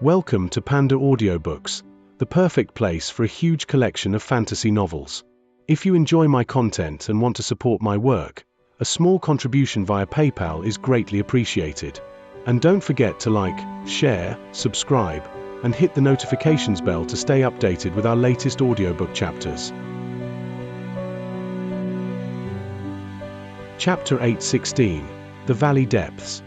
Welcome to PandaAudioBooks, the perfect place for a huge collection of fantasy novels. If you enjoy my content and want to support my work, a small contribution via PayPal is greatly appreciated. And don't forget to like, share, subscribe, and hit the notifications bell to stay updated with our latest audiobook chapters. Chapter 8:16, The Valley Depths.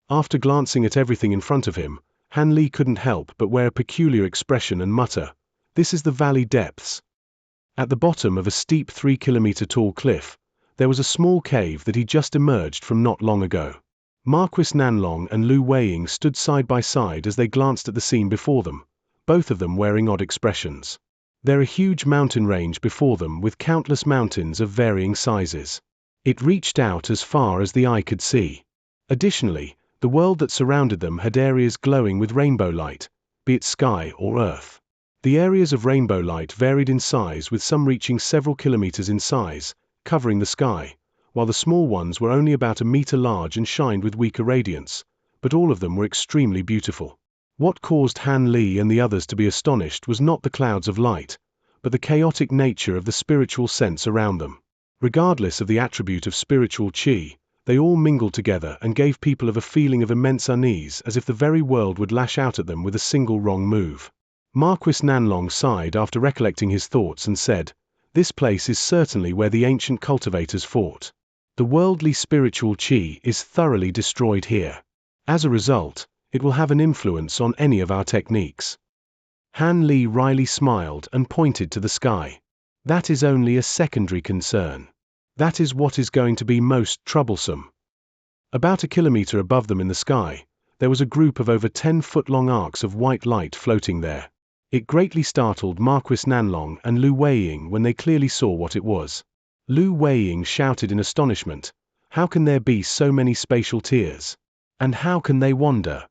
After glancing at everything in front of him, Han Li couldn't help but wear a peculiar expression and mutter, "This is the valley depths." At the bottom of a steep 3-kilometer tall cliff, there was a small cave that he just emerged from not long ago. Marquis Nanlong and Lu Weiying stood side by side as they glanced at the scene before them, both of them wearing odd expressions. There a huge mountain range before them with countless mountains of varying sizes. It reached out as far as the eye could see. Additionally, the world that surrounded them had areas glowing with rainbow light, be it sky or earth. The areas of rainbow light varied in size, with some reaching several kilometers in size, covering the sky, while the small ones were only about a meter large and shined with weaker radiance, but all of them were extremely beautiful. What caused Han Li and the others to be astonished was not the clouds of light, but the chaotic nature of the spiritual sense around them. Regardless of the attribute of spiritual qi, they all mingled together and gave people a feeling of immense unease, as if the very world would lash out at them with a single wrong move. Marquis Nanlong sighed after recollecting his thoughts and said, "This place is certainly where the ancient cultivators fought. The worldly spiritual qi is thoroughly destroyed here. As a result, it will have an influence on any of our techniques." Han Li wryly smiled and pointed to the sky. "That is only a secondary concern. That is what is going to be most troublesome." About a kilometer above them in the sky, there was a group of over 10-foot-long arcs of white light floating there. It greatly startled Marquis Nanlong and Lu Weiying when they clearly saw what it was. Lu Weiying shouted in astonishment, "How can there be so many spatial tiers? And how can they wander?"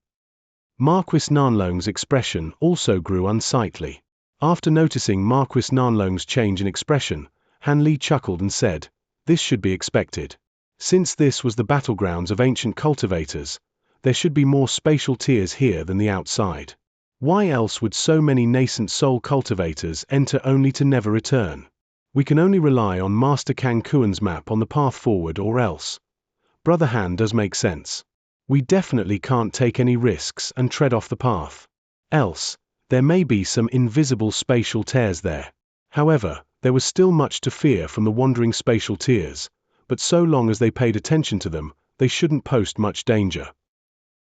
Marquis Nanlong's expression also grew unsightly. After noticing Marquis Nanlong's change in expression, Han Li chuckled and said, "This should be expected. Since this was the battlegrounds of ancient cultivators, there should be more spatial tiers here than the outside. Why else would so many nascent soul cultivators enter only to never return? We can only rely on Master Kang Kuan's map on the path forward, or else. Brother Han does make sense. We definitely can't take any risks and tread off the path. Else, there may be some invisible spatial tears there." However, there was still much to fear from the wandering spatial tiers, but so long as they paid attention to them, they shouldn't pose much danger.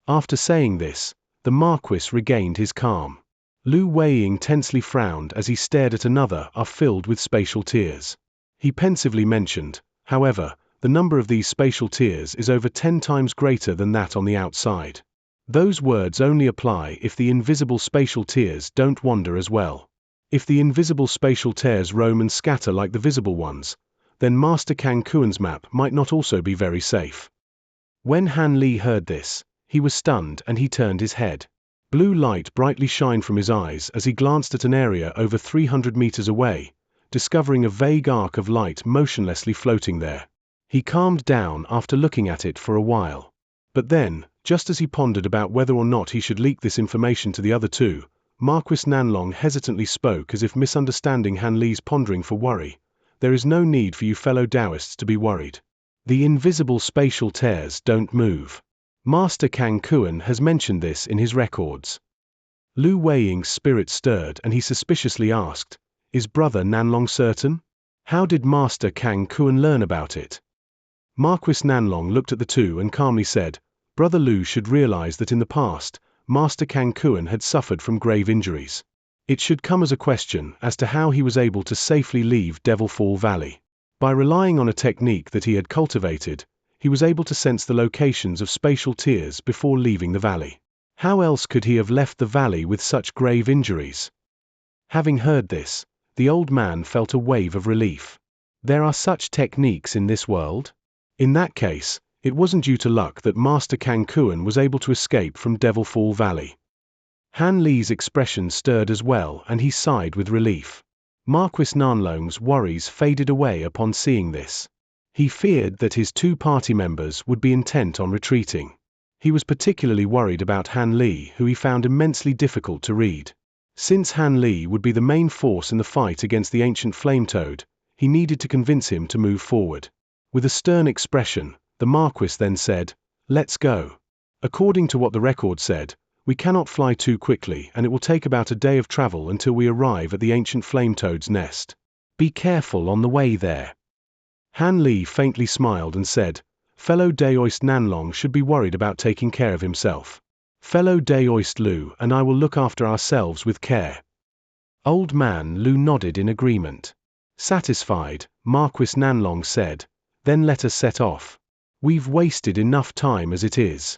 After saying this, the Marquis regained his calm. Lu Weiying tensely frowned as he stared at another filled with spatial tiers. He pensively mentioned, "However, the number of these spatial tiers is over 10 times greater than that on the outside. Those words only apply if the invisible spatial tiers don't wander as well. If the invisible spatial tiers roam and scatter like the visible ones, then Master Kang Kuan's map might not also be very safe." When Han Li heard this, he was stunned and he turned his head. Blue light brightly shined from his eyes as he glanced at an area over 300 meters away, discovering a vague arc of light motionlessly floating there. He calmed down after looking at it for a while. But then, just as he pondered about whether or not he should leak this information to the other two, Marquis Nanlong hesitantly spoke, as if misunderstanding Han Li's pondering for worry. "There is no need for you fellow Taoists to be worried. The invisible spatial tears don't move. Master Kang Kuan has mentioned this in his records." Lu Weiying's spirit stirred and he suspiciously asked, "Is Brother Nanlong certain? How did Master Kang Kuan learn about it?" Marquis Nanlong looked at the two and calmly said, "Brother Lu should realize that in the past, Master Kang Kuan had suffered from grave injuries. It should come as a question as to how he was able to safely leave Devil Fall Valley. By relying on a technique that he had cultivated, he was able to sense the locations of spatial tiers before leaving the valley. How else could he have left the valley with such grave injuries?" Having heard this, the old man felt a wave of relief. There are such techniques in this world? In that case, it wasn't due to luck that Master Kang Kuan was able to escape from Devil Fall Valley. Han Li's expression stirred as well and he sighed with relief. Marquis Nanlong's worries faded away upon seeing this. He feared that his two party members would be intent on retreating. He was particularly worried about Han Li, who he found immensely difficult to read. Since Han Li would be the main force in the fight against the ancient flame toad, he needed to convince him to move forward. With a stern expression, the Marquis then said, "Let's go. According to what the record said, we cannot fly too quickly and it will take about a day of travel until we arrive at the ancient flame toad's nest. Be careful on the way there." Han Li faintly smiled and said, "Fellow Daoist Nanlong should be worried about taking care of himself. Fellow Daoist Lu and I will look after ourselves with care." Old man Lu nodded in agreement. Satisfied, Marquis Nanlong said, "Then let us set off. We've wasted enough time as it is."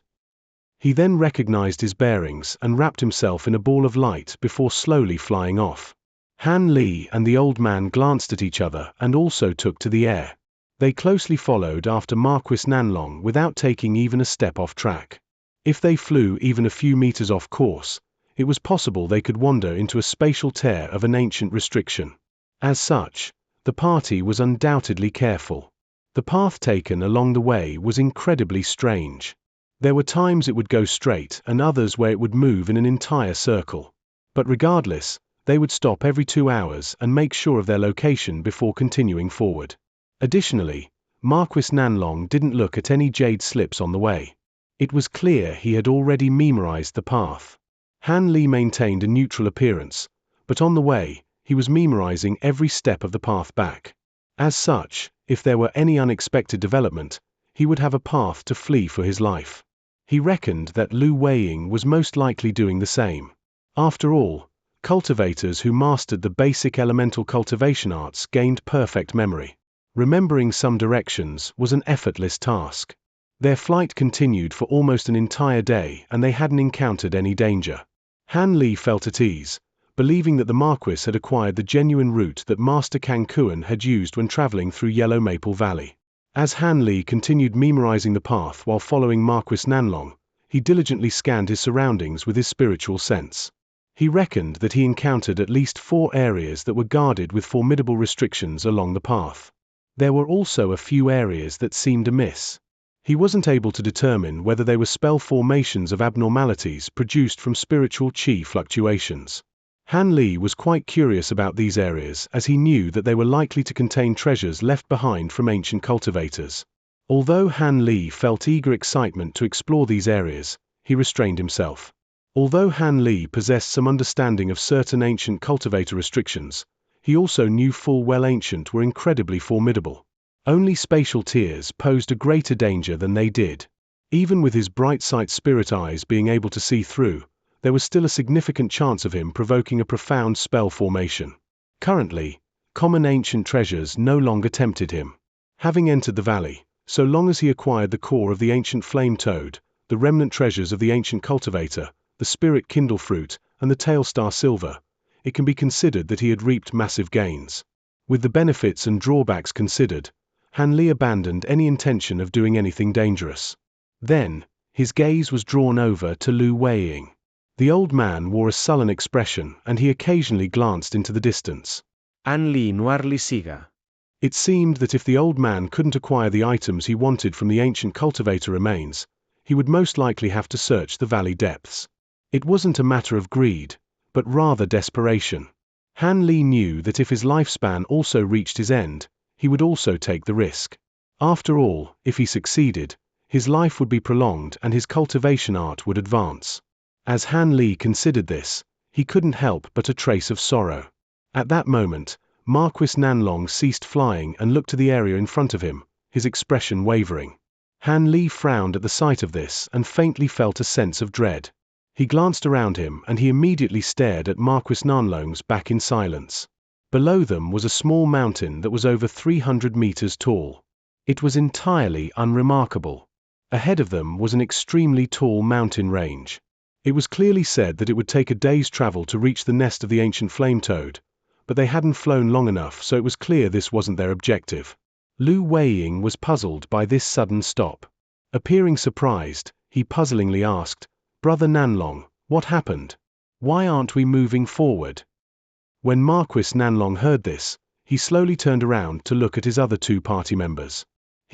He then recognized his bearings and wrapped himself in a ball of light before slowly flying off. Han Li and the old man glanced at each other and also took to the air. They closely followed after Marquis Nanlong without taking even a step off track. If they flew even a few meters off course, it was possible they could wander into a spatial tear of an ancient restriction. As such, the party was undoubtedly careful. The path taken along the way was incredibly strange. There were times it would go straight and others where it would move in an entire circle. But regardless, they would stop every 2 hours and make sure of their location before continuing forward. Additionally, Marquis Nanlong didn't look at any jade slips on the way. It was clear he had already memorized the path. Han Li maintained a neutral appearance, but on the way, he was memorizing every step of the path back. As such, if there were any unexpected development, he would have a path to flee for his life. He reckoned that Lu Weiying was most likely doing the same. After all, cultivators who mastered the basic elemental cultivation arts gained perfect memory. Remembering some directions was an effortless task. Their flight continued for almost an entire day and they hadn't encountered any danger. Han Li felt at ease, believing that the Marquis had acquired the genuine route that Master Kangkuan had used when traveling through Yellow Maple Valley. As Han Li continued memorizing the path while following Marquis Nanlong, he diligently scanned his surroundings with his spiritual sense. He reckoned that he encountered at least 4 areas that were guarded with formidable restrictions along the path. There were also a few areas that seemed amiss. He wasn't able to determine whether they were spell formations of abnormalities produced from spiritual qi fluctuations. Han Li was quite curious about these areas as he knew that they were likely to contain treasures left behind from ancient cultivators. Although Han Li felt eager excitement to explore these areas, he restrained himself. Although Han Li possessed some understanding of certain ancient cultivator restrictions, he also knew full well ancient were incredibly formidable. Only spatial tears posed a greater danger than they did. Even with his bright sight spirit eyes being able to see through, there was still a significant chance of him provoking a profound spell formation. Currently, common ancient treasures no longer tempted him. Having entered the valley, so long as he acquired the core of the ancient flame toad, the remnant treasures of the ancient cultivator, the spirit kindle fruit, and the tailstar silver, it can be considered that he had reaped massive gains. With the benefits and drawbacks considered, Han Li abandoned any intention of doing anything dangerous. Then, his gaze was drawn over to Lu Weiying. The old man wore a sullen expression and he occasionally glanced into the distance. Han Li noir li siga. It seemed that if the old man couldn't acquire the items he wanted from the ancient cultivator remains, he would most likely have to search the valley depths. It wasn't a matter of greed, but rather desperation. Han Li knew that if his lifespan also reached his end, he would also take the risk. After all, if he succeeded, his life would be prolonged and his cultivation art would advance. As Han Li considered this, he couldn't help but a trace of sorrow. At that moment, Marquis Nanlong ceased flying and looked to the area in front of him, his expression wavering. Han Li frowned at the sight of this and faintly felt a sense of dread. He glanced around him and he immediately stared at Marquis Nanlong's back in silence. Below them was a small mountain that was over 300 meters tall. It was entirely unremarkable. Ahead of them was an extremely tall mountain range. It was clearly said that it would take a day's travel to reach the nest of the ancient flame toad, but they hadn't flown long enough, so it was clear this wasn't their objective. Lu Weiying was puzzled by this sudden stop. Appearing surprised, he puzzlingly asked, "Brother Nanlong, what happened? Why aren't we moving forward?" When Marquis Nanlong heard this, he slowly turned around to look at his other 2 party members.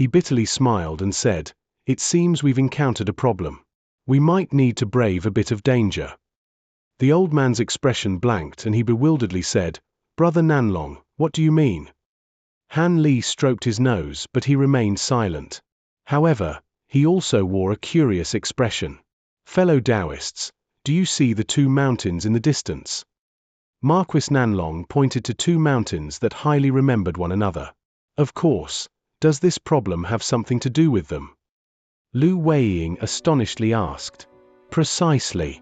He bitterly smiled and said, "It seems we've encountered a problem. We might need to brave a bit of danger." The old man's expression blanked and he bewilderedly said, "Brother Nanlong, what do you mean?" Han Li stroked his nose, but he remained silent. However, he also wore a curious expression. "Fellow Taoists, do you see the two mountains in the distance?" Marquis Nanlong pointed to two mountains that highly remembered one another. "Of course, does this problem have something to do with them?" Lu Weiying astonishedly asked. "Precisely."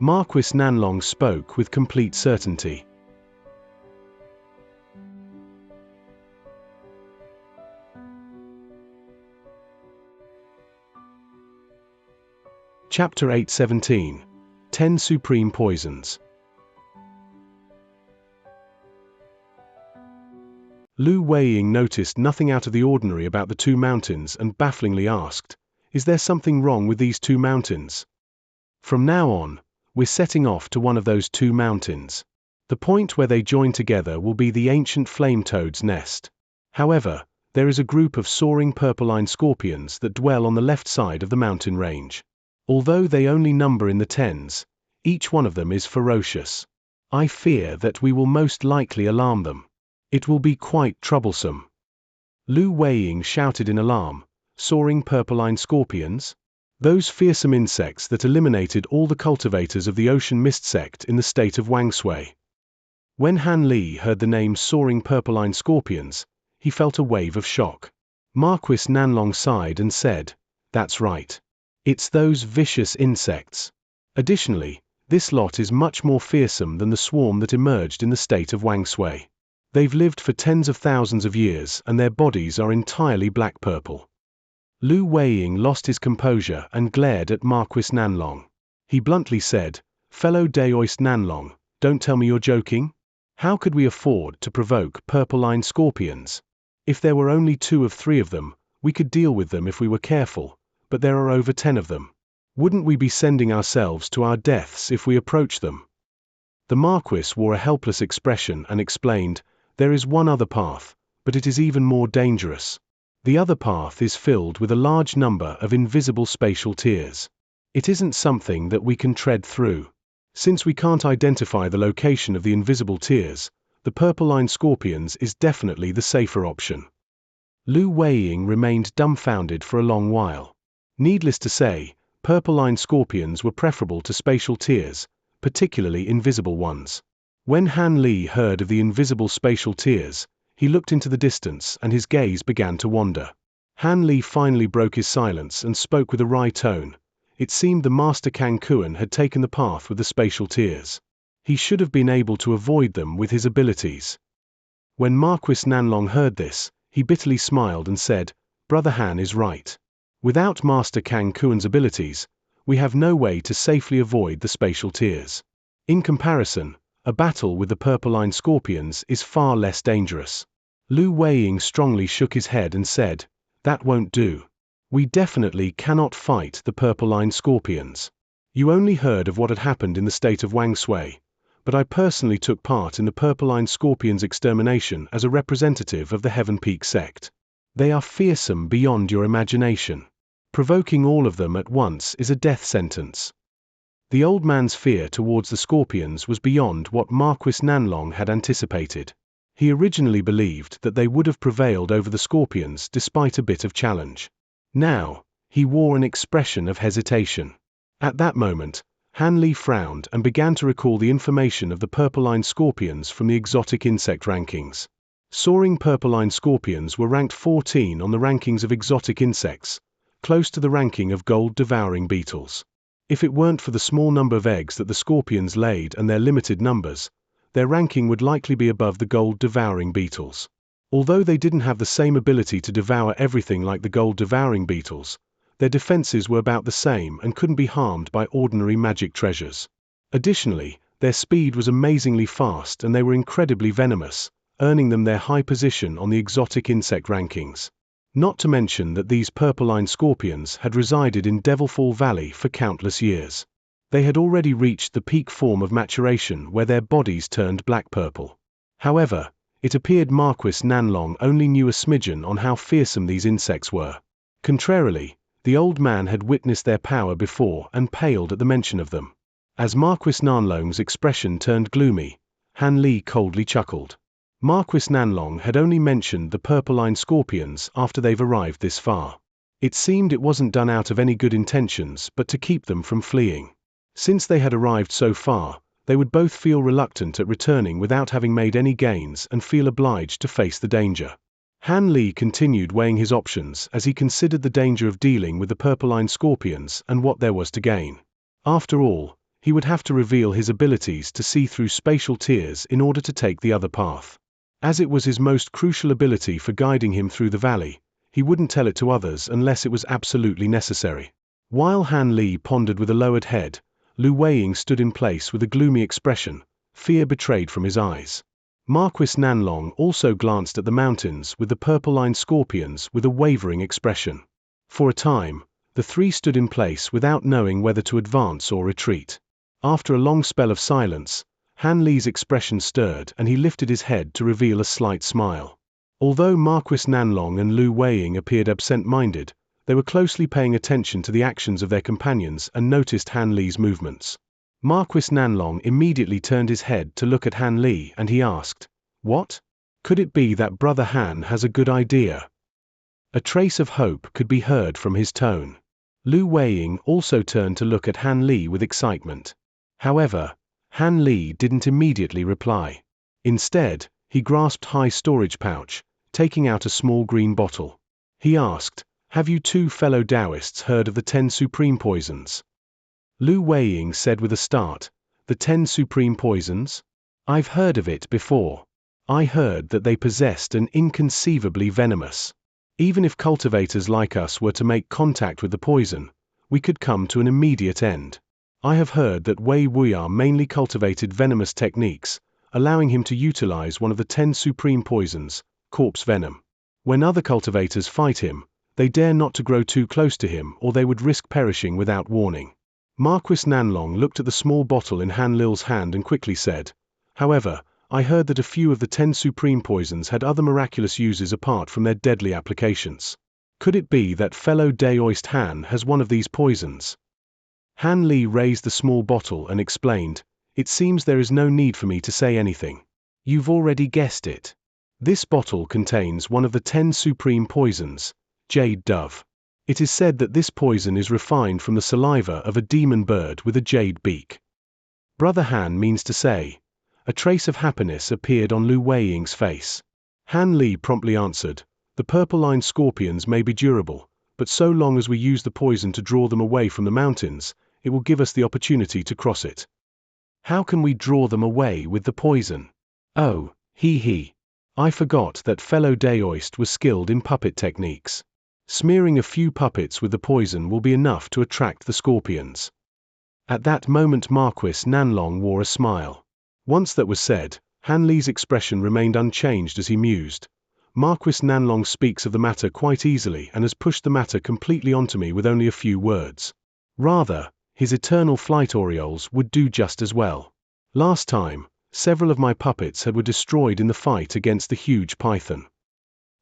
Marquis Nanlong spoke with complete certainty. Chapter 8:17. 10 Supreme Poisons. Lu Weiying noticed nothing out of the ordinary about the two mountains and bafflingly asked, "Is there something wrong with these two mountains?" "From now on, we're setting off to one of those two mountains. The point where they join together will be the ancient flame toad's nest. However, there is a group of soaring purple-eyed scorpions that dwell on the left side of the mountain range. Although they only number in the tens, each one of them is ferocious. I fear that we will most likely alarm them. It will be quite troublesome." Lu Weiying shouted in alarm, "Soaring purple-eyed scorpions? Those fearsome insects that eliminated all the cultivators of the Ocean Mist sect in the state of Xianxia." When Han Li heard the name soaring purple-eyed scorpions, he felt a wave of shock. Marquis Nanlong sighed and said, "That's right. It's those vicious insects. Additionally, this lot is much more fearsome than the swarm that emerged in the state of Xianxia. They've lived for tens of thousands of years and their bodies are entirely black-purple." Lu Weiying lost his composure and glared at Marquis Nanlong. He bluntly said, "Fellow Daoist Nanlong, don't tell me you're joking? How could we afford to provoke purple-eyed scorpions? If there were only 2 or 3 of them, we could deal with them if we were careful, but there are over 10 of them. Wouldn't we be sending ourselves to our deaths if we approach them?" The Marquis wore a helpless expression and explained, "There is one other path, but it is even more dangerous. The other path is filled with a large number of invisible spatial tiers. It isn't something that we can tread through. Since we can't identify the location of the invisible tiers, the purple-eyed scorpions is definitely the safer option." Lu Weiying remained dumbfounded for a long while. Needless to say, purple-eyed scorpions were preferable to spatial tiers, particularly invisible ones. When Han Li heard of the invisible spatial tiers, he looked into the distance and his gaze began to wander. Han Li finally broke his silence and spoke with a wry tone. It seemed the Master Kangkuan had taken the path with the spatial tiers. He should have been able to avoid them with his abilities. When Marquis Nanlong heard this, he bitterly smiled and said, "Brother Han is right. Without Master Kangkuan's abilities, we have no way to safely avoid the spatial tiers. In comparison, a battle with the purple-eyed scorpions is far less dangerous." Lu Weiying strongly shook his head and said, "That won't do. We definitely cannot fight the purple-eyed scorpions. You only heard of what had happened in the state of Xianxia, but I personally took part in the purple-eyed scorpions' extermination as a representative of the Heaven Peak sect. They are fearsome beyond your imagination. Provoking all of them at once is a death sentence." The old man's fear towards the scorpions was beyond what Marquis Nanlong had anticipated. He originally believed that they would have prevailed over the scorpions despite a bit of challenge. Now, he wore an expression of hesitation. At that moment, Han Li frowned and began to recall the information of the purple-eyed scorpions from the exotic insect rankings. Soaring purple-eyed scorpions were ranked 14 on the rankings of exotic insects, close to the ranking of gold-devouring beetles. If it weren't for the small number of eggs that the scorpions laid and their limited numbers, their ranking would likely be above the gold-devouring beetles. Although they didn't have the same ability to devour everything like the gold-devouring beetles, their defenses were about the same and couldn't be harmed by ordinary magic treasures. Additionally, their speed was amazingly fast and they were incredibly venomous, earning them their high position on the exotic insect rankings. Not to mention that these purple-eyed scorpions had resided in Devilfall Valley for countless years. They had already reached the peak form of maturation where their bodies turned black-purple. However, It appeared Marquis Nanlong only knew a smidgen on how fearsome these insects were. Contrarily, the old man had witnessed their power before and paled at the mention of them. As Marquis Nanlong's expression turned gloomy, Han Li coldly chuckled. Marquis Nanlong had only mentioned the purple-lined scorpions after they've arrived this far. It seemed it wasn't done out of any good intentions but to keep them from fleeing. Since they had arrived so far, they would both feel reluctant at returning without having made any gains and feel obliged to face the danger. Han Li continued weighing his options as he considered the danger of dealing with the purple-lined scorpions and what there was to gain. After all, he would have to reveal his abilities to see through spatial tiers in order to take the other path. As it was his most crucial ability for guiding him through the valley, he wouldn't tell it to others unless it was absolutely necessary. While Han Li pondered with a lowered head, Lu Weiying stood in place with a gloomy expression, fear betrayed from his eyes. Marquis Nanlong also glanced at the mountains with the purple-lined scorpions with a wavering expression. For a time, the three stood in place without knowing whether to advance or retreat. After a long spell of silence, Han Li's expression stirred and he lifted his head to reveal a slight smile. Although Marquis Nanlong and Lu Weiying appeared absent-minded, they were closely paying attention to the actions of their companions and noticed Han Li's movements. Marquis Nanlong immediately turned his head to look at Han Li and he asked, "What? Could it be that Brother Han has a good idea?" A trace of hope could be heard from his tone. Lu Weiying also turned to look at Han Li with excitement. However, Han Li didn't immediately reply. Instead, he grasped Hai's storage pouch, taking out a small green bottle. He asked, "Have you two fellow Taoists heard of the 10 supreme poisons?" Lu Weiying said with a start, "The 10 supreme poisons? I've heard of it before. I heard that they possessed an inconceivably venomous. Even if cultivators like us were to make contact with the poison, we could come to an immediate end. I have heard that Wei Wuya mainly cultivated venomous techniques, allowing him to utilize one of the 10 supreme poisons, corpse venom. When other cultivators fight him, they dare not to grow too close to him or they would risk perishing without warning." Marquis Nanlong looked at the small bottle in Han Li's hand and quickly said, "However, I heard that a few of the 10 supreme poisons had other miraculous uses apart from their deadly applications. Could it be that fellow Daoist Han has one of these poisons?" Han Li raised the small bottle and explained, "It seems there is no need for me to say anything. You've already guessed it. This bottle contains one of the 10 supreme poisons, jade dove. It is said that this poison is refined from the saliva of a demon bird with a jade beak." Brother Han means to say. A trace of happiness appeared on Lu Weiying's face. Han Li promptly answered, "The purple-lined scorpions may be durable, but so long as we use the poison to draw them away from the mountains, it will give us the opportunity to cross it." "How can we draw them away with the poison?" "Oh, he. I forgot that fellow Daoist was skilled in puppet techniques. Smearing a few puppets with the poison will be enough to attract the scorpions." At that moment Marquis Nanlong wore a smile. Once that was said, Han Li's expression remained unchanged as he mused. "Marquis Nanlong speaks of the matter quite easily and has pushed the matter completely onto me with only a few words. Rather, his eternal flight orioles would do just as well. Last time, several of my puppets were destroyed in the fight against the huge python."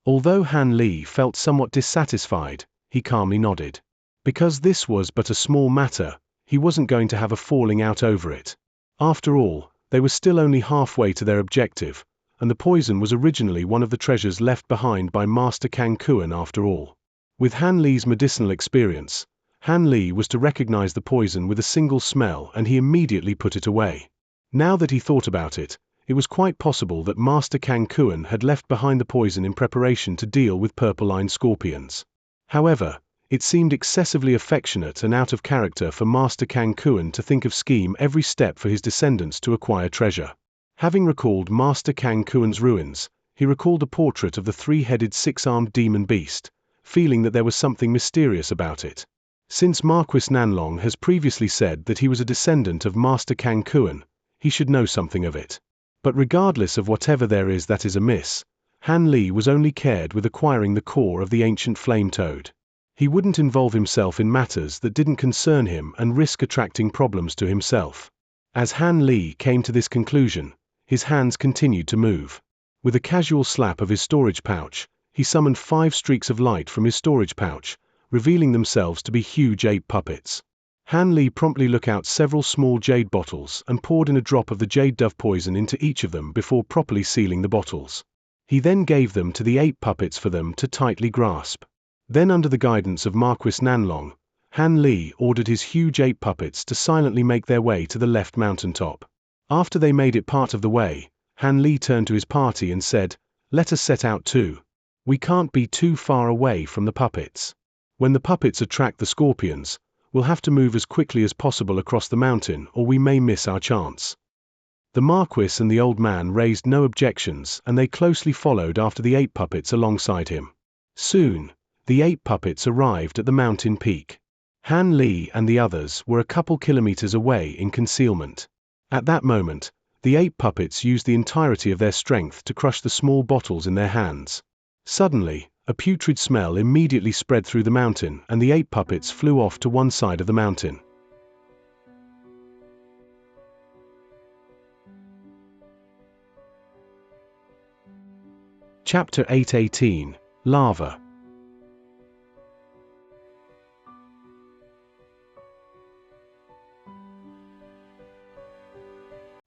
Although Han Li felt somewhat dissatisfied, he calmly nodded. Because this was but a small matter, he wasn't going to have a falling out over it. After all, they were still only halfway to their objective, and the poison was originally one of the treasures left behind by Master Kang Kuan after all. With Han Li's medicinal experience, Han Li was to recognize the poison with a single smell and he immediately put it away. Now that he thought about it, it was quite possible that Master Kang Kuan had left behind the poison in preparation to deal with purple-lined scorpions. However, it seemed excessively affectionate and out of character for Master Kang Kuan to think of scheme every step for his descendants to acquire treasure. Having recalled Master Kang Kuan's ruins, he recalled a portrait of the three-headed six-armed demon beast, feeling that there was something mysterious about it. Since Marquis Nanlong has previously said that he was a descendant of Master Kang Kuan, he should know something of it. But regardless of whatever there is that is amiss, Han Li was only cared with acquiring the core of the ancient flame toad. He wouldn't involve himself in matters that didn't concern him and risk attracting problems to himself. As Han Li came to this conclusion, his hands continued to move. With a casual slap of his storage pouch, he summoned 5 streaks of light from his storage pouch, revealing themselves to be huge ape puppets. Han Li promptly took out several small jade bottles and poured in a drop of the jade dove poison into each of them before properly sealing the bottles. He then gave them to the ape puppets for them to tightly grasp. Then, under the guidance of Marquis Nanlong, Han Li ordered his huge ape puppets to silently make their way to the left mountaintop. After they made it part of the way, Han Li turned to his party and said, "Let us set out too. We can't be too far away from the puppets. When the puppets attract the scorpions, we'll have to move as quickly as possible across the mountain or we may miss our chance." The Marquis and the old man raised no objections and they closely followed after the ape puppets alongside him. Soon, the ape puppets arrived at the mountain peak. Han Li and the others were a couple kilometers away in concealment. At that moment, the ape puppets used the entirety of their strength to crush the small bottles in their hands. Suddenly, a putrid smell immediately spread through the mountain and the ape puppets flew off to one side of the mountain. Chapter 8:18 Lava.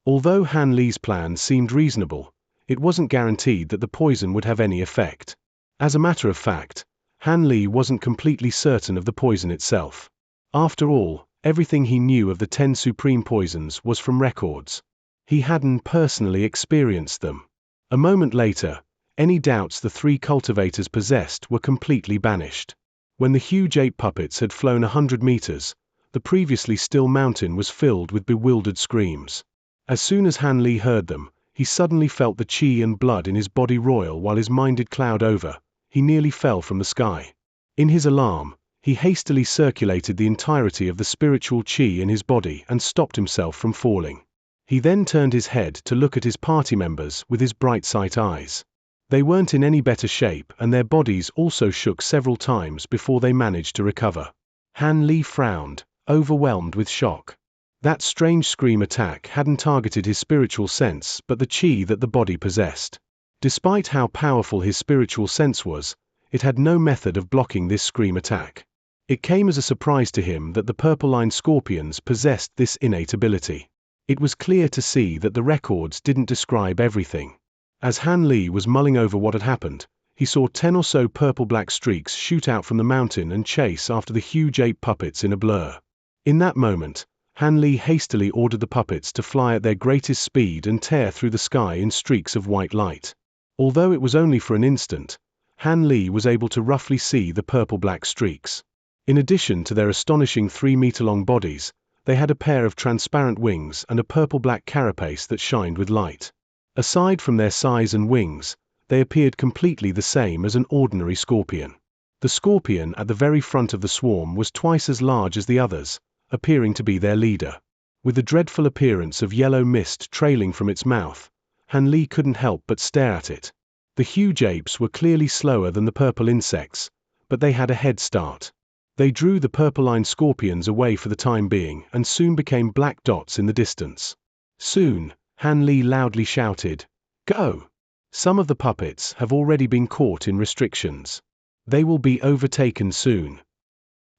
Although Han Li's plan seemed reasonable, it wasn't guaranteed that the poison would have any effect. As a matter of fact, Han Li wasn't completely certain of the poison itself. After all, everything he knew of the 10 supreme poisons was from records. He hadn't personally experienced them. A moment later, any doubts the 3 cultivators possessed were completely banished. When the huge ape puppets had flown 100 meters, the previously still mountain was filled with bewildered screams. As soon as Han Li heard them, he suddenly felt the qi and blood in his body roil while his mind did cloud over. He nearly fell from the sky. In his alarm, he hastily circulated the entirety of the spiritual qi in his body and stopped himself from falling. He then turned his head to look at his party members with his bright sight eyes. They weren't in any better shape and their bodies also shook several times before they managed to recover. Han Li frowned, overwhelmed with shock. That strange scream attack hadn't targeted his spiritual sense but the qi that the body possessed. Despite how powerful his spiritual sense was, it had no method of blocking this scream attack. It came as a surprise to him that the purple-lined scorpions possessed this innate ability. It was clear to see that the records didn't describe everything. As Han Li was mulling over what had happened, he saw 10 or so purple-black streaks shoot out from the mountain and chase after the huge ape puppets in a blur. In that moment, Han Li hastily ordered the puppets to fly at their greatest speed and tear through the sky in streaks of white light. Although it was only for an instant, Han Li was able to roughly see the purple-black streaks. In addition to their astonishing 3-meter-long bodies, they had a pair of transparent wings and a purple-black carapace that shined with light. Aside from their size and wings, they appeared completely the same as an ordinary scorpion. The scorpion at the very front of the swarm was twice as large as the others, appearing to be their leader. With the dreadful appearance of yellow mist trailing from its mouth, Han Li couldn't help but stare at it. The huge apes were clearly slower than the purple insects, but they had a head start. They drew the purple-lined scorpions away for the time being and soon became black dots in the distance. Soon, Han Li loudly shouted, "Go! Some of the puppets have already been caught in restrictions. They will be overtaken soon."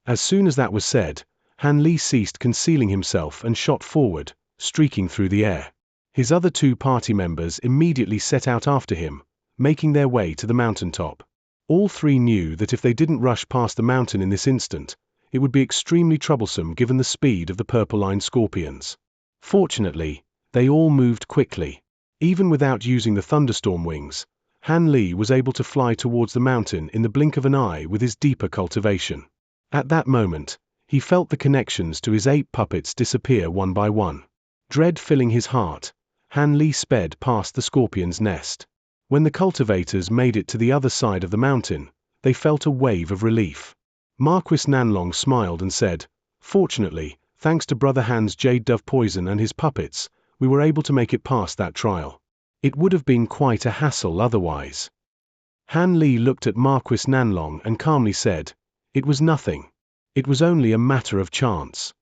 As soon as that was said, Han Li ceased concealing himself and shot forward, streaking through the air. His other 2 party members immediately set out after him, making their way to the mountaintop. All 3 knew that if they didn't rush past the mountain in this instant, it would be extremely troublesome given the speed of the purple-lined scorpions. Fortunately, they all moved quickly. Even without using the thunderstorm wings, Han Li was able to fly towards the mountain in the blink of an eye with his deeper cultivation. At that moment, he felt the connections to his ape puppets disappear one by one. Dread filling his heart, Han Li sped past the scorpion's nest. When the cultivators made it to the other side of the mountain, they felt a wave of relief. Marquis Nanlong smiled and said, "Fortunately, thanks to Brother Han's jade dove poison and his puppets, we were able to make it past that trial. It would have been quite a hassle otherwise." Han Li looked at Marquis Nanlong and calmly said, "It was nothing. It was only a matter of chance."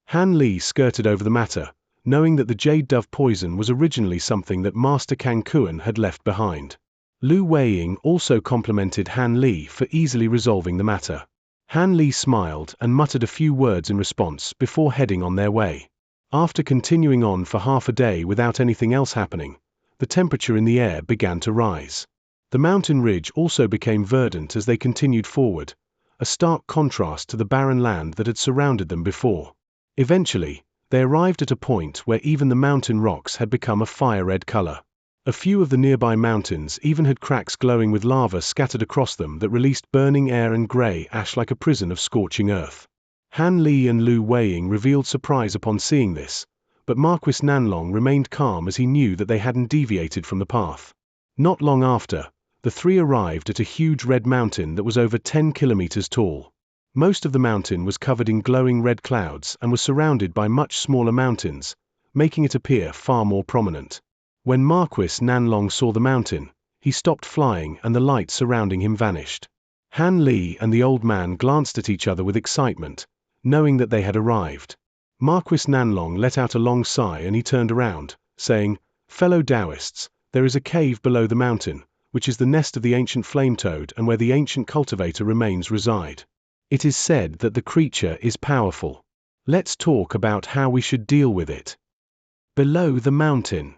Han Li skirted over the matter, knowing that the jade dove poison was originally something that Master Kangkuan had left behind. Lu Weiying also complimented Han Li for easily resolving the matter. Han Li smiled and muttered a few words in response before heading on their way. After continuing on for half a day without anything else happening, the temperature in the air began to rise. The mountain ridge also became verdant as they continued forward, a stark contrast to the barren land that had surrounded them before. Eventually, they arrived at a point where even the mountain rocks had become a fire-red color. A few of the nearby mountains even had cracks glowing with lava scattered across them that released burning air and gray ash like a prison of scorching earth. Han Li and Lu Weiying revealed surprise upon seeing this, but Marquis Nanlong remained calm as he knew that they hadn't deviated from the path. Not long after, the three arrived at a huge red mountain that was over 10 kilometers tall. Most of the mountain was covered in glowing red clouds and was surrounded by much smaller mountains, making it appear far more prominent. When Marquis Nanlong saw the mountain, he stopped flying and the light surrounding him vanished. Han Li and the old man glanced at each other with excitement, knowing that they had arrived. Marquis Nanlong let out a long sigh and he turned around, saying, "Fellow Taoists, there is a cave below the mountain, which is the nest of the ancient flame toad and where the ancient cultivator remains reside. It is said that the creature is powerful. Let's talk about how we should deal with it." Below the mountain.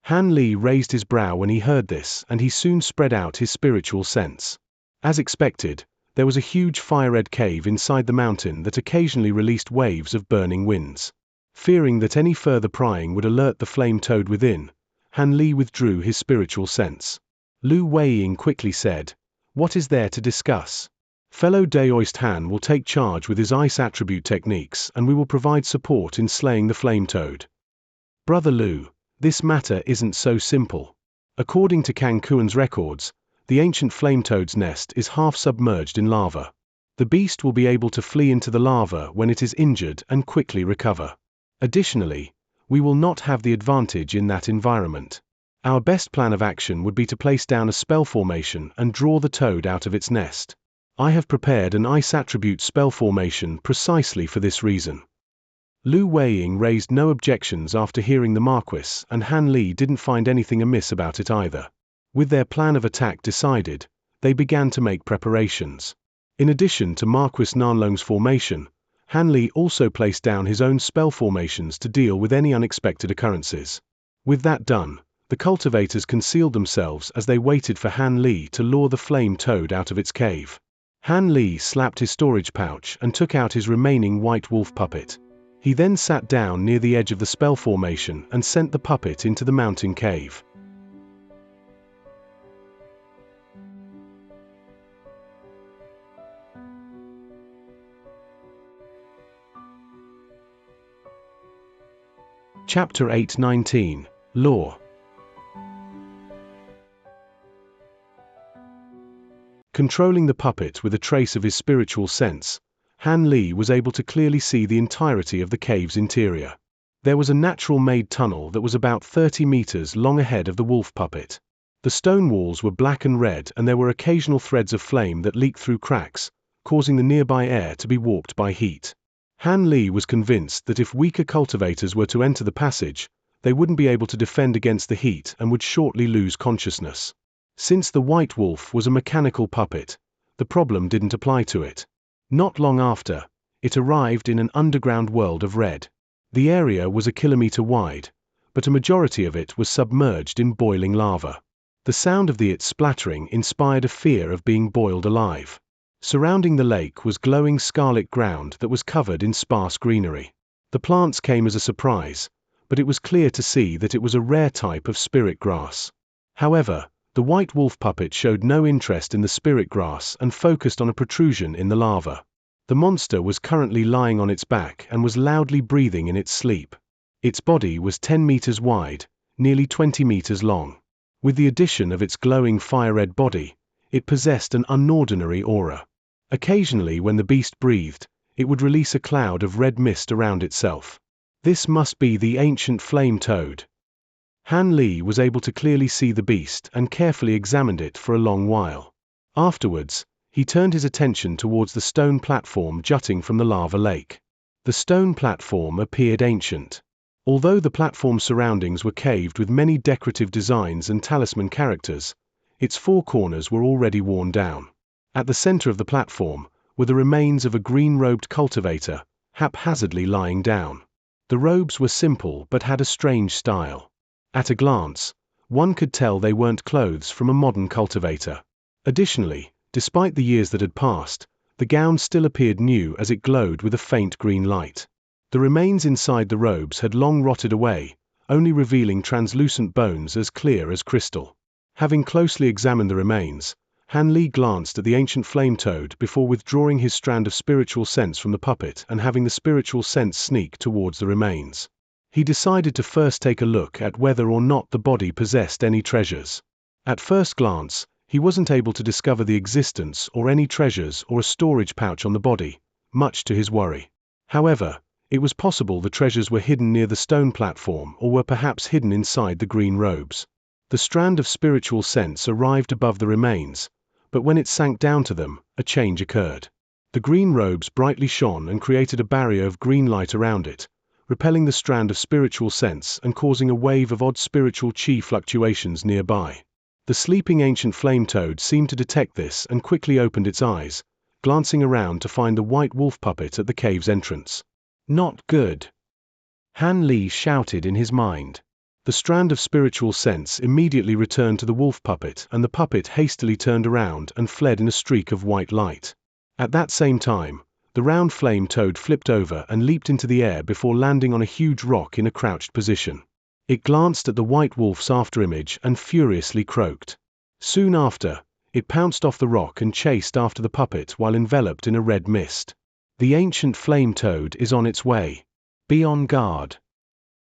Han Li raised his brow when he heard this and he soon spread out his spiritual sense. As expected, there was a huge fire-red cave inside the mountain that occasionally released waves of burning winds. Fearing that any further prying would alert the flame toad within, Han Li withdrew his spiritual sense. Lu Weiying quickly said, "What is there to discuss? Fellow Daoist Han will take charge with his ice attribute techniques and we will provide support in slaying the flame toad." "Brother Lu, this matter isn't so simple. According to Kangkuan's records, the ancient flame toad's nest is half submerged in lava. The beast will be able to flee into the lava when it is injured and quickly recover. Additionally, we will not have the advantage in that environment. Our best plan of action would be to place down a spell formation and draw the toad out of its nest. I have prepared an ice attribute spell formation precisely for this reason." Lu Weiying raised no objections after hearing the Marquis, and Han Li didn't find anything amiss about it either. With their plan of attack decided, they began to make preparations. In addition to Marquis Nanlong's formation, Han Li also placed down his own spell formations to deal with any unexpected occurrences. With that done, the cultivators concealed themselves as they waited for Han Li to lure the flame toad out of its cave. Han Li slapped his storage pouch and took out his remaining white wolf puppet. He then sat down near the edge of the spell formation and sent the puppet into the mountain cave. Chapter 8:19, Law. Controlling the puppet with a trace of his spiritual sense, Han Li was able to clearly see the entirety of the cave's interior. There was a natural-made tunnel that was about 30 meters long ahead of the wolf puppet. The stone walls were black and red and there were occasional threads of flame that leaked through cracks, causing the nearby air to be warped by heat. Han Li was convinced that if weaker cultivators were to enter the passage, they wouldn't be able to defend against the heat and would shortly lose consciousness. Since the white wolf was a mechanical puppet, the problem didn't apply to it. Not long after, it arrived in an underground world of red. The area was a kilometer wide, but a majority of it was submerged in boiling lava. The sound of it splattering inspired a fear of being boiled alive. Surrounding the lake was glowing scarlet ground that was covered in sparse greenery. The plants came as a surprise, but it was clear to see that it was a rare type of spirit grass. However, the white wolf puppet showed no interest in the spirit grass and focused on a protrusion in the lava. The monster was currently lying on its back and was loudly breathing in its sleep. Its body was 10 meters wide, nearly 20 meters long. With the addition of its glowing fire-red body, it possessed an unordinary aura. Occasionally when the beast breathed, it would release a cloud of red mist around itself. This must be the ancient flame toad. Han Li was able to clearly see the beast and carefully examined it for a long while. Afterwards, he turned his attention towards the stone platform jutting from the lava lake. The stone platform appeared ancient. Although the platform's surroundings were caved with many decorative designs and talisman characters, its four corners were already worn down. At the center of the platform were the remains of a green-robed cultivator, haphazardly lying down. The robes were simple but had a strange style. At a glance, one could tell they weren't clothes from a modern cultivator. Additionally, despite the years that had passed, the gown still appeared new as it glowed with a faint green light. The remains inside the robes had long rotted away, only revealing translucent bones as clear as crystal. Having closely examined the remains, Han Li glanced at the ancient flame toad before withdrawing his strand of spiritual sense from the puppet and having the spiritual sense sneak towards the remains. He decided to first take a look at whether or not the body possessed any treasures. At first glance, he wasn't able to discover the existence or any treasures or a storage pouch on the body, much to his worry. However, it was possible the treasures were hidden near the stone platform or were perhaps hidden inside the green robes. The strand of spiritual sense arrived above the remains, but when it sank down to them, a change occurred. The green robes brightly shone and created a barrier of green light around it, repelling the strand of spiritual sense and causing a wave of odd spiritual chi fluctuations nearby. The sleeping ancient flame toad seemed to detect this and quickly opened its eyes, glancing around to find the white wolf puppet at the cave's entrance. Not good. Han Li shouted in his mind. The strand of spiritual sense immediately returned to the wolf puppet and the puppet hastily turned around and fled in a streak of white light. At that same time, the round flame toad flipped over and leaped into the air before landing on a huge rock in a crouched position. It glanced at the white wolf's afterimage and furiously croaked. Soon after, it pounced off the rock and chased after the puppet while enveloped in a red mist. The ancient flame toad is on its way. Be on guard.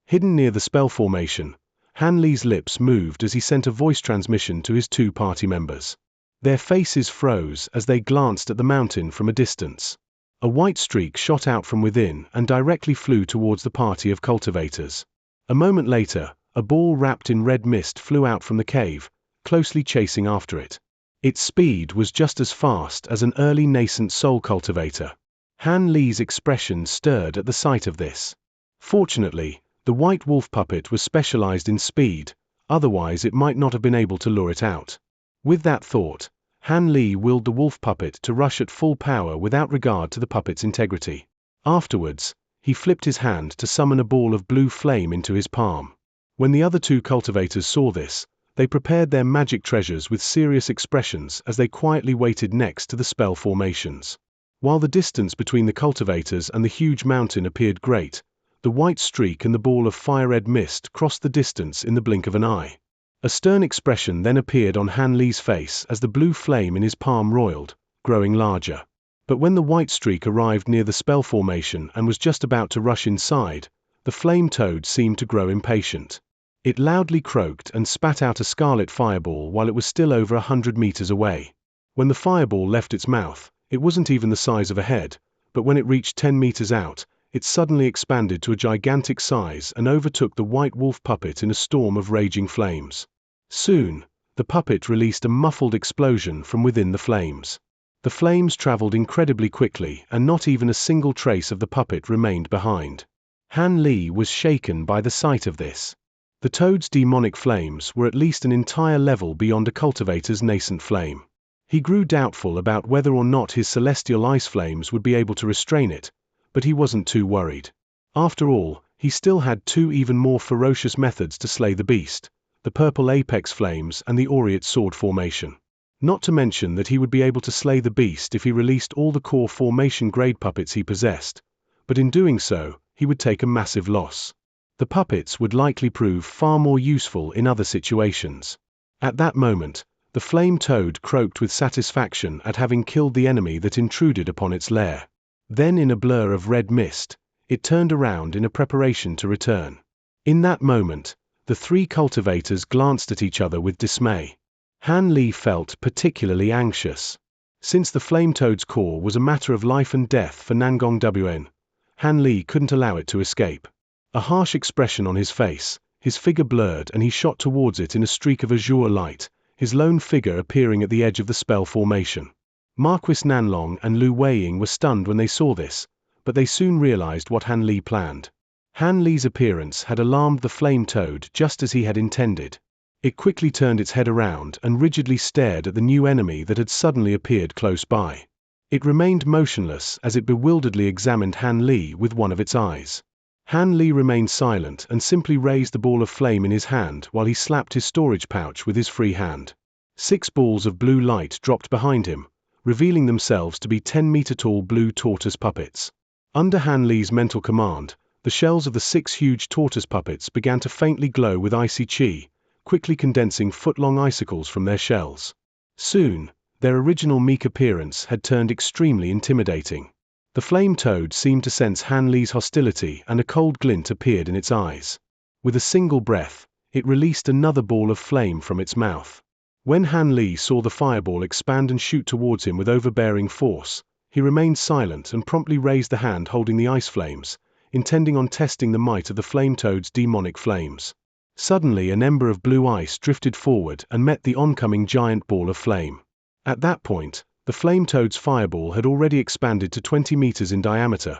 Hidden near the spell formation, Han Li's lips moved as he sent a voice transmission to his two party members. Their faces froze as they glanced at the mountain from a distance. A white streak shot out from within and directly flew towards the party of cultivators. A moment later, a ball wrapped in red mist flew out from the cave, closely chasing after it. Its speed was just as fast as an early nascent soul cultivator. Han Li's expression stirred at the sight of this. Fortunately, the white wolf puppet was specialized in speed, otherwise it might not have been able to lure it out. With that thought, Han Li willed the wolf puppet to rush at full power without regard to the puppet's integrity. Afterwards, he flipped his hand to summon a ball of blue flame into his palm. When the other two cultivators saw this, they prepared their magic treasures with serious expressions as they quietly waited next to the spell formations. While the distance between the cultivators and the huge mountain appeared great, the white streak and the ball of fire-red mist crossed the distance in the blink of an eye. A stern expression then appeared on Han Li's face as the blue flame in his palm roiled, growing larger. But when the white streak arrived near the spell formation and was just about to rush inside, the flame toad seemed to grow impatient. It loudly croaked and spat out a scarlet fireball while it was still over 100 meters away. When the fireball left its mouth, it wasn't even the size of a head, but when it reached 10 meters out, it suddenly expanded to a gigantic size and overtook the white wolf puppet in a storm of raging flames. Soon, the puppet released a muffled explosion from within the flames. The flames traveled incredibly quickly and not even a single trace of the puppet remained behind. Han Li was shaken by the sight of this. The toad's demonic flames were at least an entire level beyond a cultivator's nascent flame. He grew doubtful about whether or not his celestial ice flames would be able to restrain it, but he wasn't too worried. After all, he still had two even more ferocious methods to slay the beast, the purple apex flames and the aureate sword formation. Not to mention that he would be able to slay the beast if he released all the core formation grade puppets he possessed, but in doing so, he would take a massive loss. The puppets would likely prove far more useful in other situations. At that moment, the flame toad croaked with satisfaction at having killed the enemy that intruded upon its lair. Then in a blur of red mist, it turned around in a preparation to return. In that moment, the three cultivators glanced at each other with dismay. Han Li felt particularly anxious. Since the flame toad's core was a matter of life and death for Nangong Wn, Han Li couldn't allow it to escape. A harsh expression on his face, his figure blurred and he shot towards it in a streak of azure light, his lone figure appearing at the edge of the spell formation. Marquis Nanlong and Lu Weiying were stunned when they saw this, but they soon realized what Han Li planned. Han Li's appearance had alarmed the flame toad just as he had intended. It quickly turned its head around and rigidly stared at the new enemy that had suddenly appeared close by. It remained motionless as it bewilderedly examined Han Li with one of its eyes. Han Li remained silent and simply raised the ball of flame in his hand while he slapped his storage pouch with his free hand. 6 balls of blue light dropped behind him, revealing themselves to be 10-meter-tall blue tortoise puppets. Under Han Li's mental command, the shells of the 6 huge tortoise puppets began to faintly glow with icy qi, quickly condensing foot-long icicles from their shells. Soon, their original meek appearance had turned extremely intimidating. The flame toad seemed to sense Han Li's hostility and a cold glint appeared in its eyes. With a single breath, it released another ball of flame from its mouth. When Han Li saw the fireball expand and shoot towards him with overbearing force, he remained silent and promptly raised the hand holding the ice flames, intending on testing the might of the flame toad's demonic flames. Suddenly an ember of blue ice drifted forward and met the oncoming giant ball of flame. At that point, the flame toad's fireball had already expanded to 20 meters in diameter,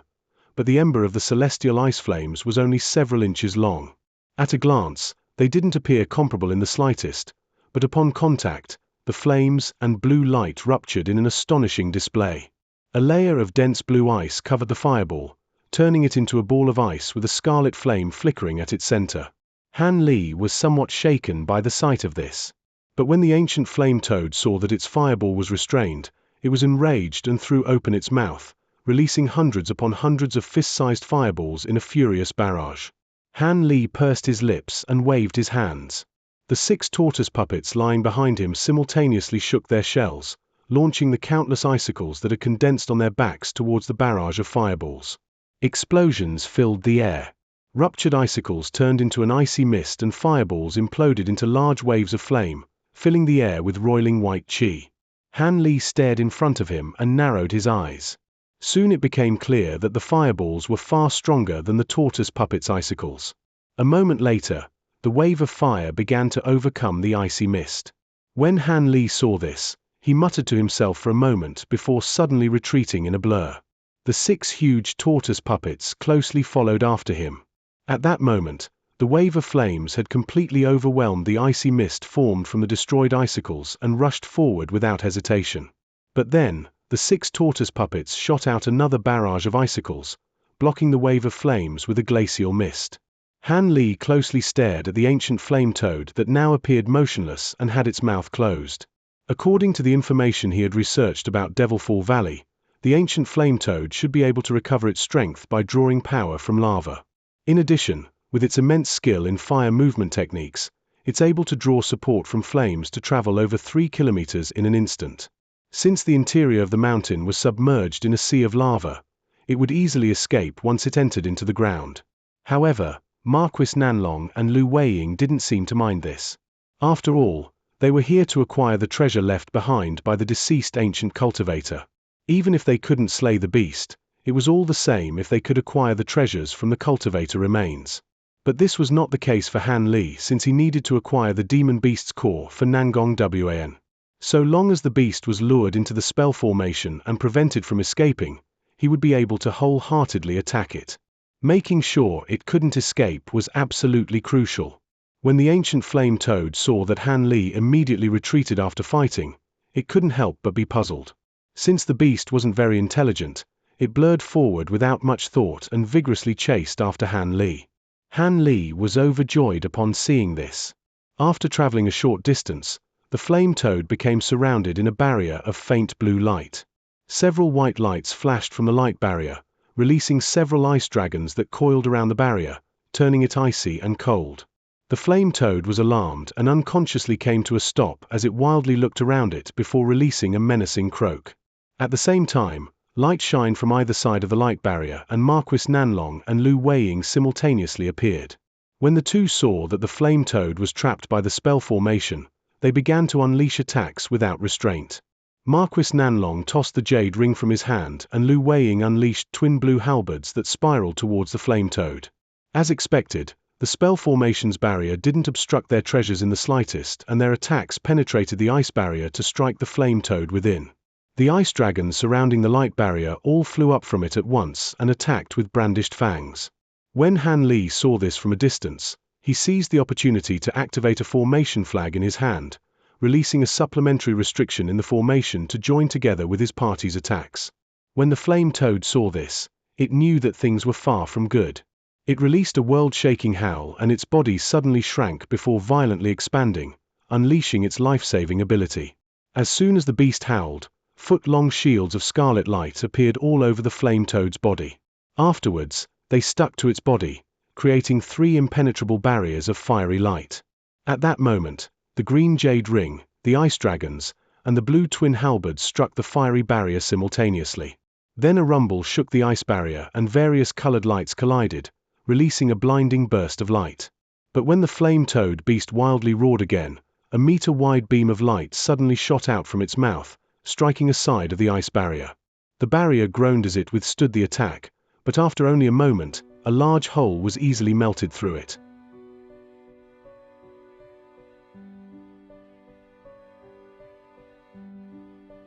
but the ember of the celestial ice flames was only several inches long. At a glance, they didn't appear comparable in the slightest, but upon contact, the flames and blue light ruptured in an astonishing display. A layer of dense blue ice covered the fireball, turning it into a ball of ice with a scarlet flame flickering at its center. Han Li was somewhat shaken by the sight of this. But when the ancient flame toad saw that its fireball was restrained, it was enraged and threw open its mouth, releasing hundreds upon hundreds of fist-sized fireballs in a furious barrage. Han Li pursed his lips and waved his hands. The 6 tortoise puppets lying behind him simultaneously shook their shells, launching the countless icicles that had condensed on their backs towards the barrage of fireballs. Explosions filled the air. Ruptured icicles turned into an icy mist and fireballs imploded into large waves of flame, filling the air with roiling white qi. Han Li stared in front of him and narrowed his eyes. Soon it became clear that the fireballs were far stronger than the tortoise puppet's icicles. A moment later, the wave of fire began to overcome the icy mist. When Han Li saw this, he muttered to himself for a moment before suddenly retreating in a blur. The 6 huge tortoise puppets closely followed after him. At that moment, the wave of flames had completely overwhelmed the icy mist formed from the destroyed icicles and rushed forward without hesitation. But then, the 6 tortoise puppets shot out another barrage of icicles, blocking the wave of flames with a glacial mist. Han Li closely stared at the ancient flame toad that now appeared motionless and had its mouth closed. According to the information he had researched about Devilfall Valley, the ancient flame toad should be able to recover its strength by drawing power from lava. In addition, with its immense skill in fire movement techniques, it's able to draw support from flames to travel over 3 kilometers in an instant. Since the interior of the mountain was submerged in a sea of lava, it would easily escape once it entered into the ground. However, Marquis Nanlong and Lu Weiying didn't seem to mind this. After all, they were here to acquire the treasure left behind by the deceased ancient cultivator. Even if they couldn't slay the beast, it was all the same if they could acquire the treasures from the cultivator remains. But this was not the case for Han Li since he needed to acquire the demon beast's core for Nangong Wan. So long as the beast was lured into the spell formation and prevented from escaping, he would be able to wholeheartedly attack it. Making sure it couldn't escape was absolutely crucial. When the ancient flame toad saw that Han Li immediately retreated after fighting, it couldn't help but be puzzled. Since the beast wasn't very intelligent, it blurred forward without much thought and vigorously chased after Han Li. Han Li was overjoyed upon seeing this. After traveling a short distance, the flame toad became surrounded in a barrier of faint blue light. Several white lights flashed from the light barrier, releasing several ice dragons that coiled around the barrier, turning it icy and cold. The flame toad was alarmed and unconsciously came to a stop as it wildly looked around it before releasing a menacing croak. At the same time, light shined from either side of the light barrier and Marquis Nanlong and Lu Weiying simultaneously appeared. When the two saw that the flame toad was trapped by the spell formation, they began to unleash attacks without restraint. Marquis Nanlong tossed the jade ring from his hand and Lu Weiying unleashed twin blue halberds that spiraled towards the flame toad. As expected, the spell formation's barrier didn't obstruct their treasures in the slightest and their attacks penetrated the ice barrier to strike the flame toad within. The ice dragons surrounding the light barrier all flew up from it at once and attacked with brandished fangs. When Han Li saw this from a distance, he seized the opportunity to activate a formation flag in his hand, releasing a supplementary restriction in the formation to join together with his party's attacks. When the flame toad saw this, it knew that things were far from good. It released a world-shaking howl and its body suddenly shrank before violently expanding, unleashing its life-saving ability. As soon as the beast howled, foot-long shields of scarlet light appeared all over the flame toad's body. Afterwards, they stuck to its body, creating 3 impenetrable barriers of fiery light. At that moment, the green jade ring, the ice dragons, and the blue twin halberds struck the fiery barrier simultaneously. Then a rumble shook the ice barrier and various colored lights collided, releasing a blinding burst of light. But when the flame toad beast wildly roared again, a meter-wide beam of light suddenly shot out from its mouth, striking a side of the ice barrier. The barrier groaned as it withstood the attack, but after only a moment, a large hole was easily melted through it.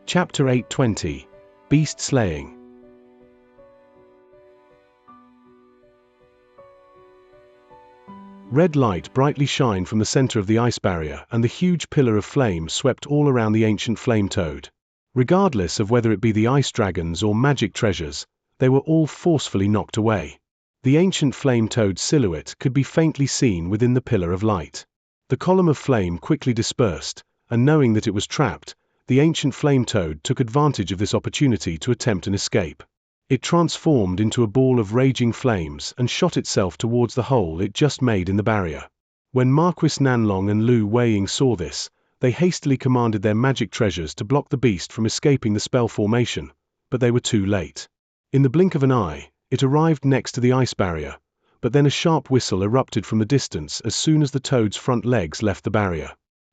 Chapter 8:20 Beast Slaying. Red light brightly shined from the center of the ice barrier, and the huge pillar of flame swept all around the ancient flame toad. Regardless of whether it be the ice dragons or magic treasures, they were all forcefully knocked away. The ancient flame toad's silhouette could be faintly seen within the pillar of light. The column of flame quickly dispersed, and knowing that it was trapped, the ancient flame toad took advantage of this opportunity to attempt an escape. It transformed into a ball of raging flames and shot itself towards the hole it just made in the barrier. When Marquis Nanlong and Lu Weiying saw this, they hastily commanded their magic treasures to block the beast from escaping the spell formation, but they were too late. In the blink of an eye, it arrived next to the ice barrier, but then a sharp whistle erupted from the distance as soon as the toad's front legs left the barrier.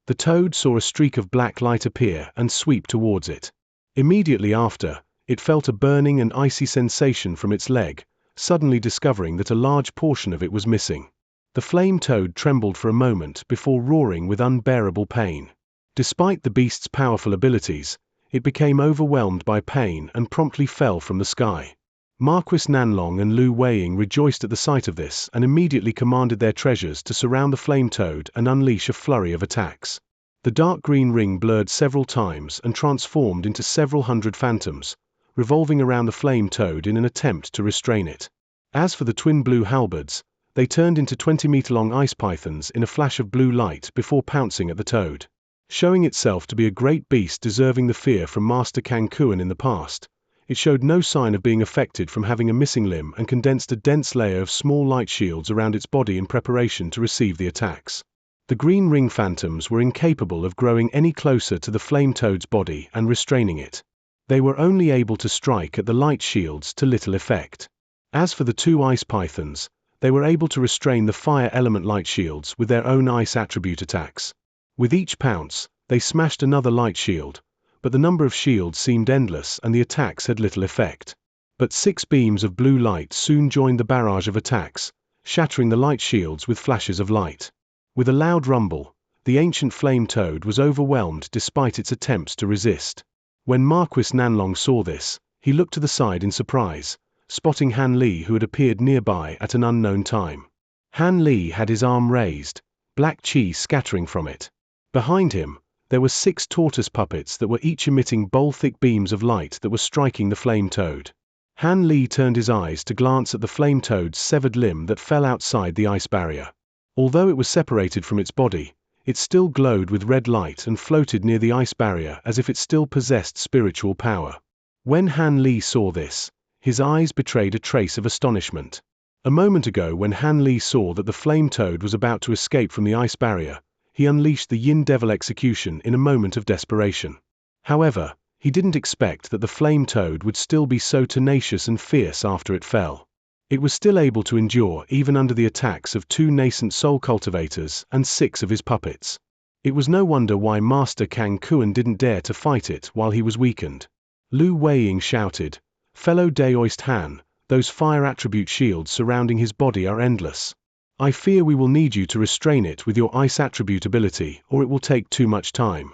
The toad saw a streak of black light appear and sweep towards it. Immediately after, it felt a burning and icy sensation from its leg, suddenly discovering that a large portion of it was missing. The flame toad trembled for a moment before roaring with unbearable pain. Despite the beast's powerful abilities, it became overwhelmed by pain and promptly fell from the sky. Marquis Nanlong and Lu Weiying rejoiced at the sight of this and immediately commanded their treasures to surround the flame toad and unleash a flurry of attacks. The dark green ring blurred several times and transformed into several hundred phantoms, revolving around the flame toad in an attempt to restrain it. As for the twin blue halberds, they turned into 20-meter-long ice pythons in a flash of blue light before pouncing at the toad. Showing itself to be a great beast deserving the fear from Master Kang Kuan in the past, it showed no sign of being affected from having a missing limb and condensed a dense layer of small light shields around its body in preparation to receive the attacks. The green ring phantoms were incapable of growing any closer to the flame toad's body and restraining it. They were only able to strike at the light shields to little effect. As for the 2 ice pythons, they were able to restrain the fire element light shields with their own ice attribute attacks. With each pounce, they smashed another light shield, but the number of shields seemed endless and the attacks had little effect. But 6 beams of blue light soon joined the barrage of attacks, shattering the light shields with flashes of light. With a loud rumble, the ancient flame toad was overwhelmed despite its attempts to resist. When Marquis Nanlong saw this, he looked to the side in surprise, spotting Han Li who had appeared nearby at an unknown time. Han Li had his arm raised, black chi scattering from it. Behind him, there were 6 tortoise puppets that were each emitting bowl-thick beams of light that were striking the flame toad. Han Li turned his eyes to glance at the flame toad's severed limb that fell outside the ice barrier. Although it was separated from its body, it still glowed with red light and floated near the ice barrier as if it still possessed spiritual power. When Han Li saw this, his eyes betrayed a trace of astonishment. A moment ago when Han Li saw that the flame toad was about to escape from the ice barrier, he unleashed the Yin Devil Execution in a moment of desperation. However, he didn't expect that the flame toad would still be so tenacious and fierce after it fell. It was still able to endure even under the attacks of 2 nascent soul cultivators and 6 of his puppets. It was no wonder why Master Kang Kuan didn't dare to fight it while he was weakened. Lu Weiying shouted, "Fellow Daoist Han, those fire attribute shields surrounding his body are endless. I fear we will need you to restrain it with your ice attribute ability, or it will take too much time."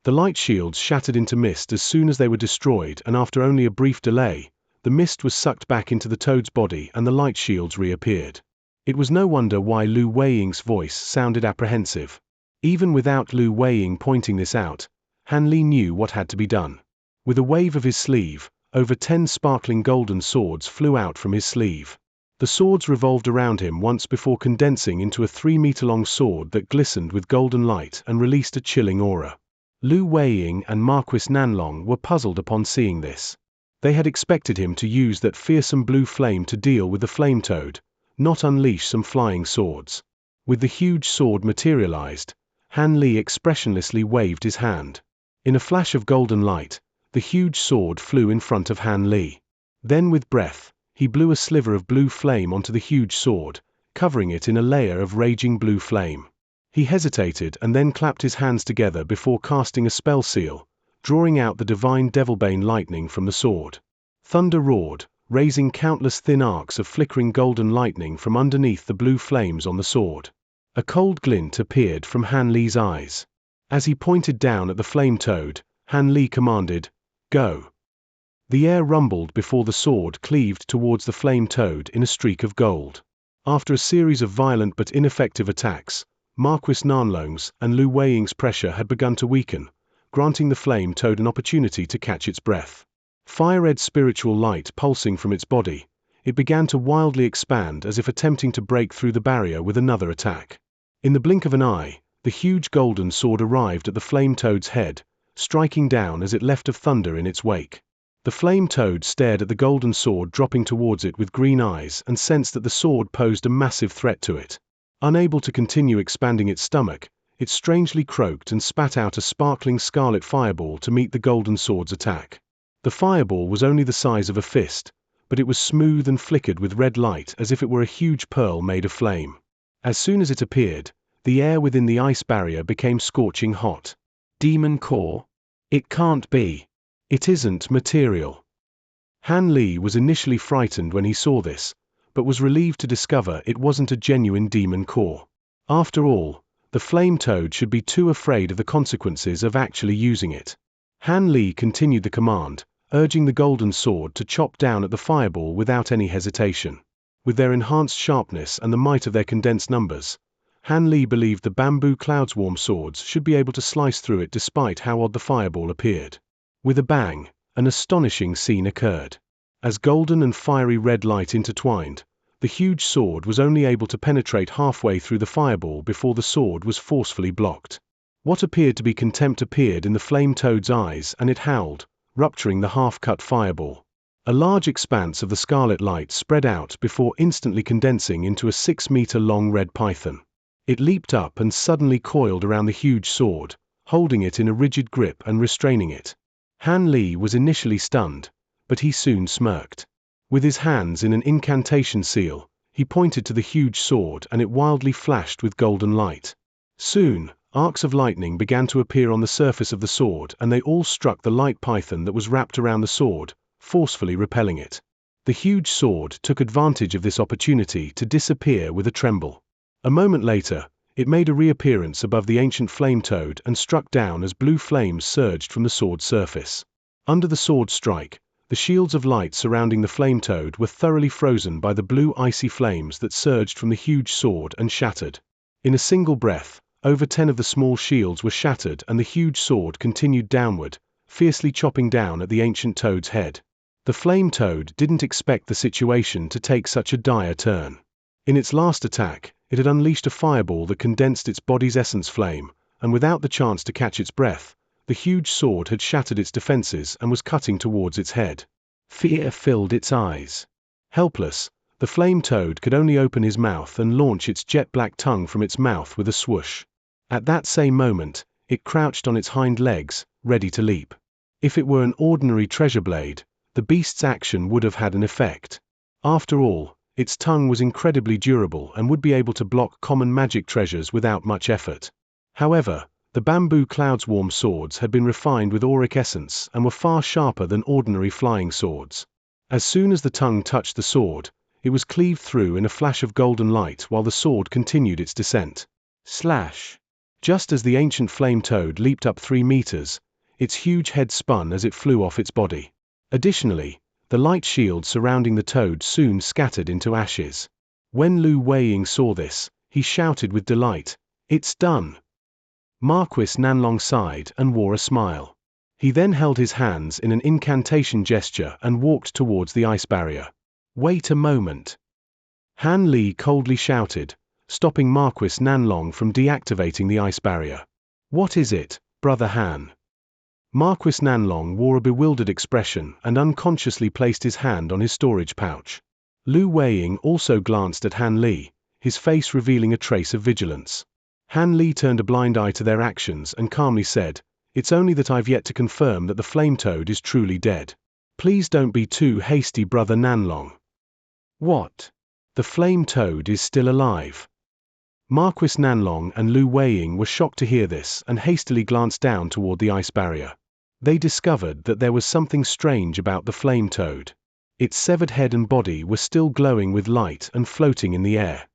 The light shields shattered into mist as soon as they were destroyed, and after only a brief delay, the mist was sucked back into the toad's body and the light shields reappeared. It was no wonder why Lu Weiying's voice sounded apprehensive. Even without Lu Weiying pointing this out, Han Li knew what had to be done. With a wave of his sleeve, over 10 sparkling golden swords flew out from his sleeve. The swords revolved around him once before condensing into a 3-meter-long sword that glistened with golden light and released a chilling aura. Lu Weiying and Marquis Nanlong were puzzled upon seeing this. They had expected him to use that fearsome blue flame to deal with the flame toad, not unleash some flying swords. With the huge sword materialized, Han Li expressionlessly waved his hand. In a flash of golden light, the huge sword flew in front of Han Li. Then with breath, he blew a sliver of blue flame onto the huge sword, covering it in a layer of raging blue flame. He hesitated and then clapped his hands together before casting a spell seal, drawing out the divine Devilbane lightning from the sword. Thunder roared, raising countless thin arcs of flickering golden lightning from underneath the blue flames on the sword. A cold glint appeared from Han Li's eyes. As he pointed down at the flame toad, Han Li commanded, "Go." The air rumbled before the sword cleaved towards the flame toad in a streak of gold. After a series of violent but ineffective attacks, Marquis Nanlong's and Lu Weiying's pressure had begun to weaken, granting the flame toad an opportunity to catch its breath. Fire-red spiritual light pulsing from its body, it began to wildly expand as if attempting to break through the barrier with another attack. In the blink of an eye, the huge golden sword arrived at the flame toad's head, striking down as it left of thunder in its wake. The flame toad stared at the golden sword dropping towards it with green eyes and sensed that the sword posed a massive threat to it. Unable to continue expanding its stomach, it strangely croaked and spat out a sparkling scarlet fireball to meet the golden sword's attack. The fireball was only the size of a fist, but it was smooth and flickered with red light as if it were a huge pearl made of flame. As soon as it appeared, the air within the ice barrier became scorching hot. Demon core? It can't be. It isn't material. Han Li was initially frightened when he saw this, but was relieved to discover it wasn't a genuine demon core. After all, the flame toad should be too afraid of the consequences of actually using it. Han Li continued the command, urging the golden sword to chop down at the fireball without any hesitation. With their enhanced sharpness and the might of their condensed numbers, Han Li believed the bamboo cloudswarm swords should be able to slice through it despite how odd the fireball appeared. With a bang, an astonishing scene occurred. As golden and fiery red light intertwined, the huge sword was only able to penetrate halfway through the fireball before the sword was forcefully blocked. What appeared to be contempt appeared in the flame toad's eyes and it howled, rupturing the half-cut fireball. A large expanse of the scarlet light spread out before instantly condensing into a 6-meter-long red python. It leaped up and suddenly coiled around the huge sword, holding it in a rigid grip and restraining it. Han Li was initially stunned, but he soon smirked. With his hands in an incantation seal, he pointed to the huge sword and it wildly flashed with golden light. Soon, arcs of lightning began to appear on the surface of the sword and they all struck the light python that was wrapped around the sword, forcefully repelling it. The huge sword took advantage of this opportunity to disappear with a tremble. A moment later, it made a reappearance above the ancient flame toad and struck down as blue flames surged from the sword's surface. Under the sword strike, the shields of light surrounding the flame toad were thoroughly frozen by the blue icy flames that surged from the huge sword and shattered. In a single breath, over 10 of the small shields were shattered and the huge sword continued downward, fiercely chopping down at the ancient toad's head. The flame toad didn't expect the situation to take such a dire turn. In its last attack, it had unleashed a fireball that condensed its body's essence flame, and without the chance to catch its breath, the huge sword had shattered its defenses and was cutting towards its head. Fear filled its eyes. Helpless, the flame toad could only open his mouth and launch its jet-black tongue from its mouth with a swoosh. At that same moment, it crouched on its hind legs, ready to leap. If it were an ordinary treasure blade, the beast's action would have had an effect. After all, its tongue was incredibly durable and would be able to block common magic treasures without much effort. However, the bamboo cloudswarm swords had been refined with auric essence and were far sharper than ordinary flying swords. As soon as the tongue touched the sword, it was cleaved through in a flash of golden light while the sword continued its descent. Slash! Just as the ancient flame toad leaped up 3 meters, its huge head spun as it flew off its body. Additionally, The light shield surrounding the toad soon scattered into ashes. When Lu Weiying saw this, he shouted with delight, "It's done!" Marquis Nanlong sighed and wore a smile. He then held his hands in an incantation gesture and walked towards the ice barrier. "Wait a moment!" Han Li coldly shouted, stopping Marquis Nanlong from deactivating the ice barrier. "What is it, Brother Han?" Marquis Nanlong wore a bewildered expression and unconsciously placed his hand on his storage pouch. Lu Weiying also glanced at Han Li, his face revealing a trace of vigilance. Han Li turned a blind eye to their actions and calmly said, "It's only that I've yet to confirm that the flame toad is truly dead. Please don't be too hasty, Brother Nanlong." "What? The flame toad is still alive?" Marquis Nanlong and Lu Weiying were shocked to hear this and hastily glanced down toward the ice barrier. They discovered that there was something strange about the flame toad. Its severed head and body were still glowing with light and floating in the air.